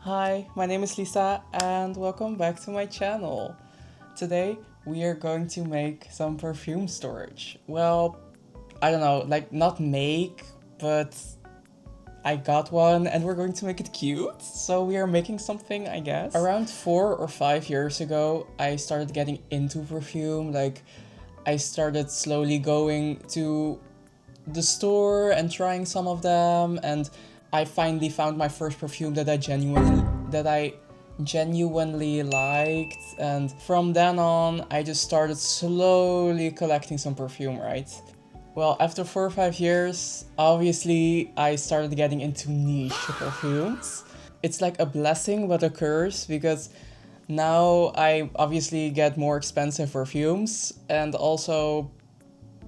Hi, my name is Lisa and welcome back to my channel. Today we are going to make some perfume storage. Well, I don't know, like not make, but I got one and we're going to make it cute. So we are making something, I guess. Around 4 or 5 years ago, I started getting into perfume. Like I started slowly going to the store and trying some of them, and I finally found my first perfume that I genuinely liked, and from then on I just started slowly collecting some perfume, right? Well, after 4 or 5 years, obviously I started getting into niche perfumes. It's like a blessing but a curse, because now I obviously get more expensive perfumes, and also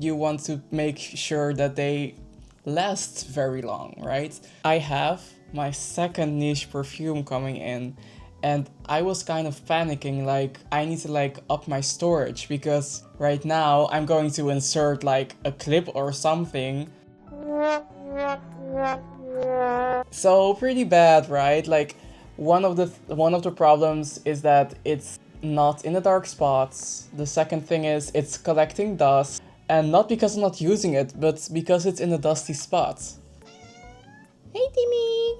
you want to make sure that they last very long, right? I have my second niche perfume coming in, and I was kind of panicking, like I need to like up my storage, because right now I'm going to insert like a clip or something. So pretty bad, right? Like one of the problems is that it's not in the dark spots. The second thing is it's collecting dust, and not because I'm not using it, but because it's in a dusty spot. Hey Timmy!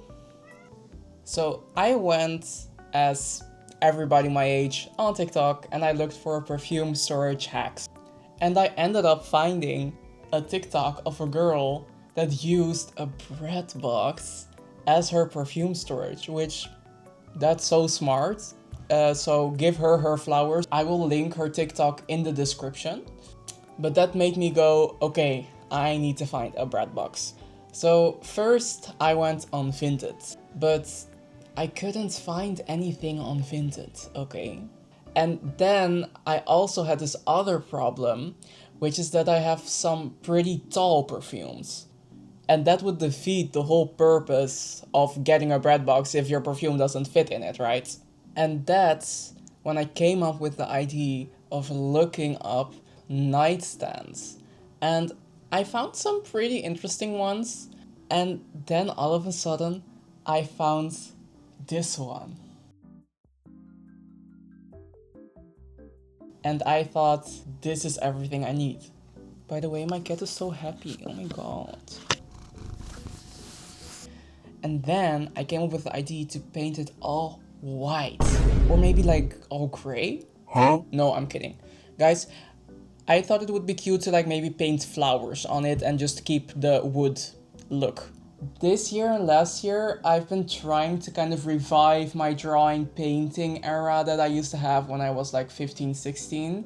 So I went, as everybody my age, on TikTok and I looked for perfume storage hacks. And I ended up finding a TikTok of a girl that used a bread box as her perfume storage, which that's so smart. So give her her flowers. I will link her TikTok in the description. But that made me go, okay, I need to find a bread box. So first I went on Vinted, but I couldn't find anything on Vinted, okay? And then I also had this other problem, which is that I have some pretty tall perfumes. And that would defeat the whole purpose of getting a bread box if your perfume doesn't fit in it, right? And that's when I came up with the idea of looking up nightstands. And I found some pretty interesting ones. And then all of a sudden, I found this one. And I thought, this is everything I need. By the way, my cat is so happy. Oh my god. And then I came up with the idea to paint it all white. Or maybe like all gray? Huh? No, I'm kidding. Guys, I thought it would be cute to like maybe paint flowers on it and just keep the wood look. This year and last year, I've been trying to kind of revive my drawing painting era that I used to have when I was like 15, 16.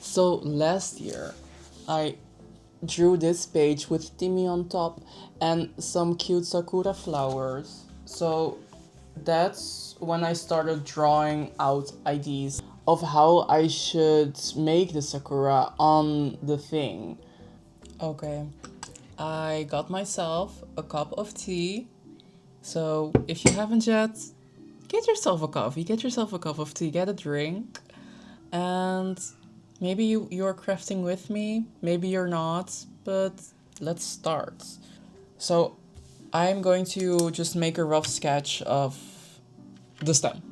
So last year, I drew this page with Timmy on top and some cute sakura flowers. So that's when I started drawing out ideas of how I should make the sakura on the thing. Okay, I got myself a cup of tea. So if you haven't yet, get yourself a coffee, get yourself a cup of tea, get a drink. And maybe you're crafting with me, maybe you're not, but let's start. So I'm going to just make a rough sketch of the stem.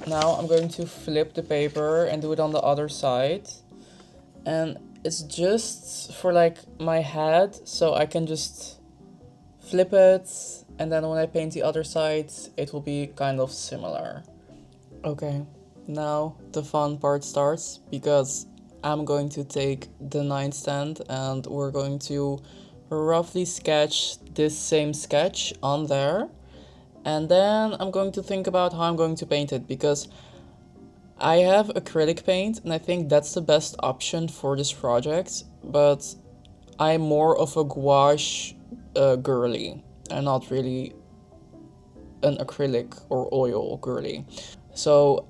Now I'm going to flip the paper and do it on the other side. And it's just for like my head, so I can just flip it, and then when I paint the other side, it will be kind of similar. Okay, now the fun part starts, because I'm going to take the nightstand and we're going to roughly sketch this same sketch on there. And then I'm going to think about how I'm going to paint it, because I have acrylic paint and I think that's the best option for this project, but I'm more of a gouache girly and not really an acrylic or oil girly. So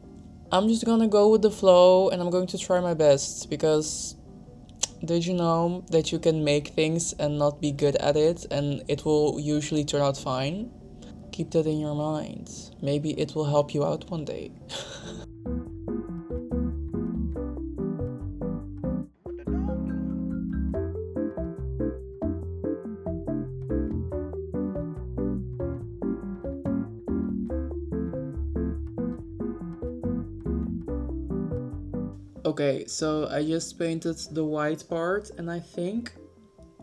I'm just gonna go with the flow and I'm going to try my best, because did you know that you can make things and not be good at it and it will usually turn out fine? Keep that in your mind. Maybe it will help you out one day. Okay, so I just painted the white part, and I think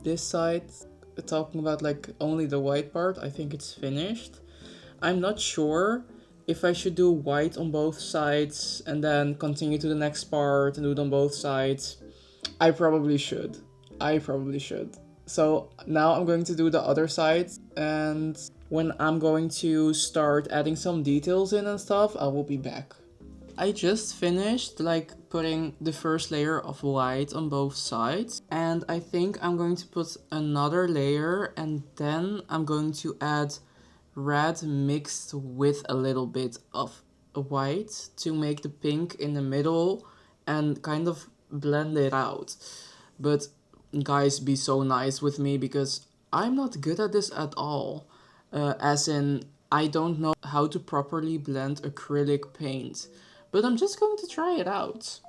this side, talking about like only the white part, I think it's finished. I'm not sure if I should do white on both sides and then continue to the next part and do it on both sides. I probably should. I probably should. So now I'm going to do the other side, and when I'm going to start adding some details in and stuff, I will be back. I just finished like putting the first layer of white on both sides, and I think I'm going to put another layer, and then I'm going to add red mixed with a little bit of white to make the pink in the middle and kind of blend it out. But guys, be so nice with me because I'm not good at this at all. As in, I don't know how to properly blend acrylic paint. But I'm just going to try it out.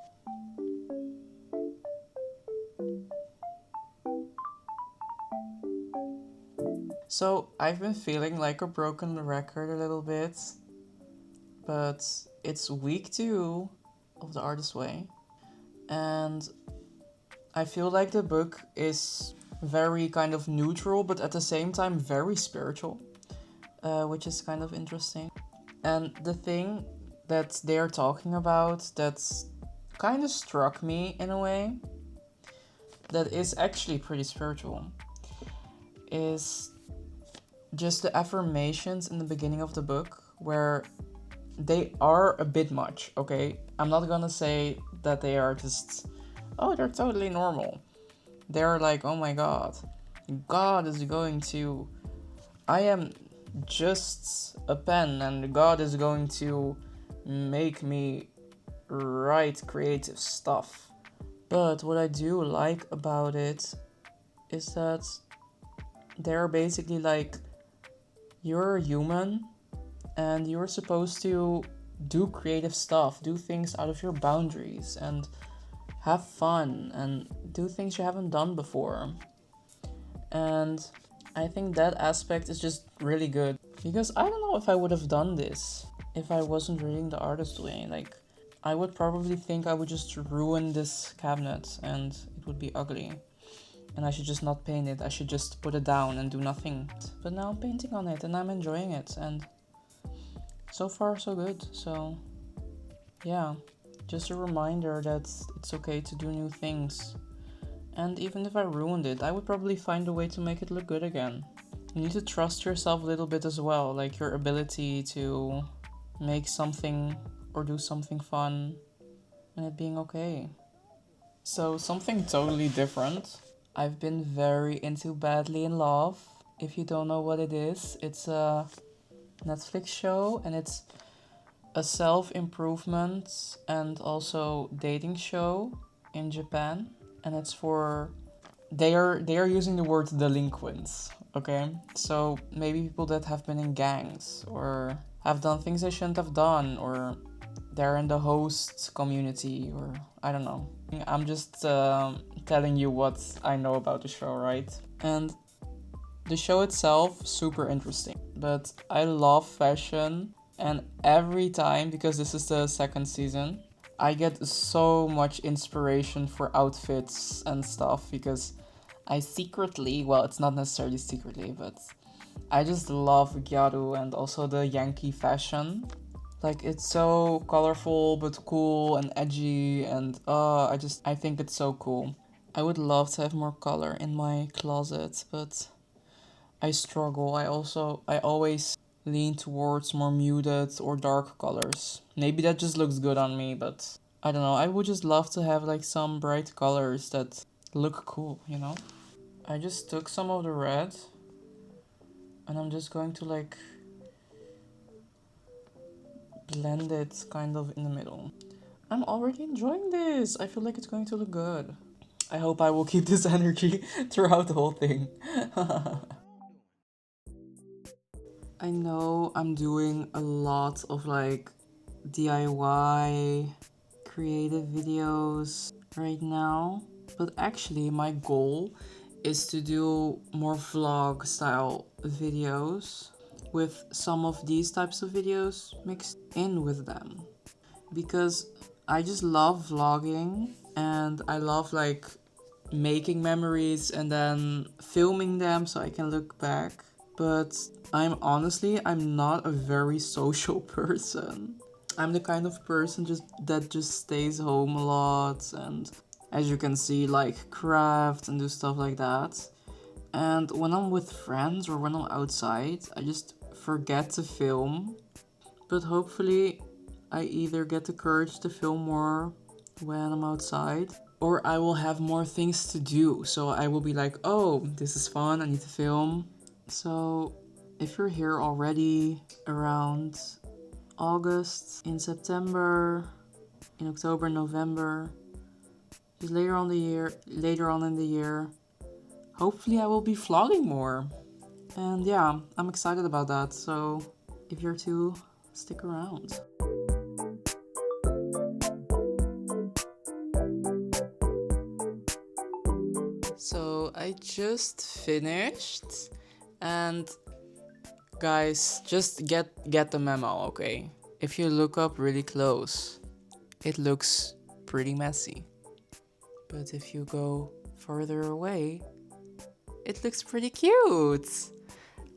So, I've been feeling like a broken record a little bit, but it's week 2 of the Artist Way, and I feel like the book is very kind of neutral, but at the same time very spiritual, which is kind of interesting. And the thing that they're talking about that's kind of struck me in a way that is actually pretty spiritual is just the affirmations in the beginning of the book, where they are a bit much, okay? I'm not gonna say that they are just, oh, they're totally normal. They're like, oh my god, God is going to, I am just a pen and God is going to make me write creative stuff. But what I do like about it is that they're basically like, you're a human and you're supposed to do creative stuff, do things out of your boundaries, and have fun and do things you haven't done before. And I think that aspect is just really good because I don't know if I would have done this if I wasn't reading The Artist Way. Like, I would probably think I would just ruin this cabinet and it would be ugly. And I should just not paint it. I should just put it down and do nothing. But now I'm painting on it and I'm enjoying it, and so far so good. So yeah, just a reminder that it's okay to do new things. And even if I ruined it, I would probably find a way to make it look good again. You need to trust yourself a little bit as well, like your ability to make something or do something fun and it being okay. So something totally different. I've been very into Badly in Love. If you don't know what it is, it's a Netflix show and it's a self-improvement and also dating show in Japan, and it's for they are using the word delinquents, okay? So maybe people that have been in gangs or have done things they shouldn't have done, or they're in the host community, or I don't know. I'm just telling you what I know about the show, right? And the show itself, super interesting. But I love fashion, and every time, because this is the second season, I get so much inspiration for outfits and stuff because I secretly, well, it's not necessarily secretly, but I just love Gyaru and also the Yankee fashion. Like, it's so colorful but cool and edgy, and I think it's so cool. I would love to have more color in my closet, but I struggle. I always lean towards more muted or dark colors. Maybe that just looks good on me, but I don't know. I would just love to have like some bright colors that look cool, you know? I just took some of the red and I'm just going to like blend it kind of in the middle. I'm already enjoying this. I feel like it's going to look good. I hope I will keep this energy throughout the whole thing. I know I'm doing a lot of like DIY creative videos right now, but actually my goal is to do more vlog style videos with some of these types of videos mixed in with them, because I just love vlogging and I love like making memories and then filming them so I can look back. But I'm not a very social person. I'm the kind of person that just stays home a lot and, as you can see, like craft and do stuff like that. And when I'm with friends or when I'm outside, I just forget to film. But hopefully I either get the courage to film more when I'm outside, or I will have more things to do. So I will be like, oh, this is fun, I need to film. So if you're here already around August, in September, in October, November, just later on in the year, hopefully I will be vlogging more. And yeah, I'm excited about that. So if you're too, stick around. So I just finished, and guys, just get the memo, okay? If you look up really close, it looks pretty messy. But if you go further away, it looks pretty cute.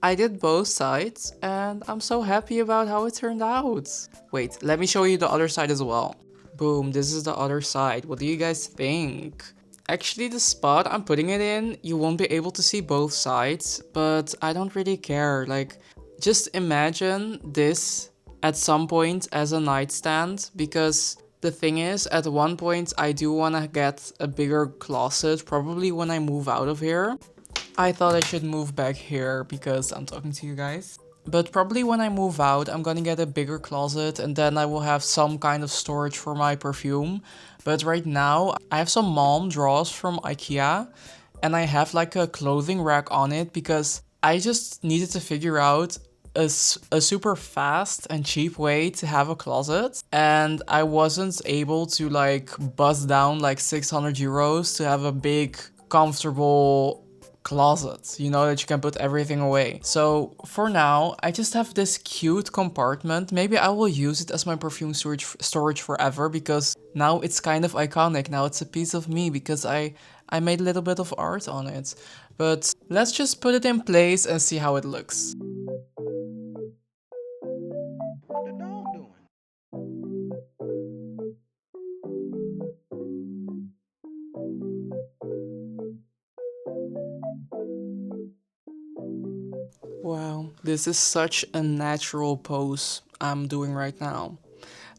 I did both sides, and I'm so happy about how it turned out. Wait, let me show you the other side as well. Boom, this is the other side. What do you guys think? Actually, the spot I'm putting it in, you won't be able to see both sides, but I don't really care. Like, just imagine this at some point as a nightstand, because the thing is, at one point I do want to get a bigger closet, probably when I move out of here. I thought I should move back here because I'm talking to you guys. But probably when I move out, I'm gonna get a bigger closet and then I will have some kind of storage for my perfume. But right now, I have some mom drawers from IKEA and I have like a clothing rack on it because I just needed to figure out a super fast and cheap way to have a closet, and I wasn't able to like bust down like 600 euros to have a big comfortable closet, you know, that you can put everything away. So for now, I just have this cute compartment. Maybe I will use it as my perfume storage forever because now it's kind of iconic. Now it's a piece of me because I made a little bit of art on it. But let's just put it in place and see how it looks. What the dog doing? Wow, this is such a natural pose I'm doing right now.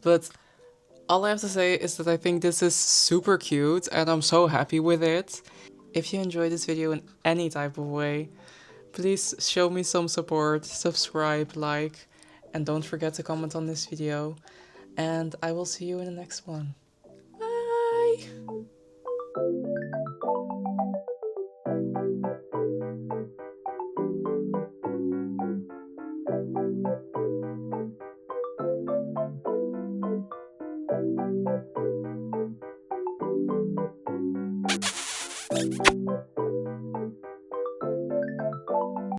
But all I have to say is that I think this is super cute and I'm so happy with it. If you enjoyed this video in any type of way, please show me some support, subscribe, like, and don't forget to comment on this video. And I will see you in the next one. Bye!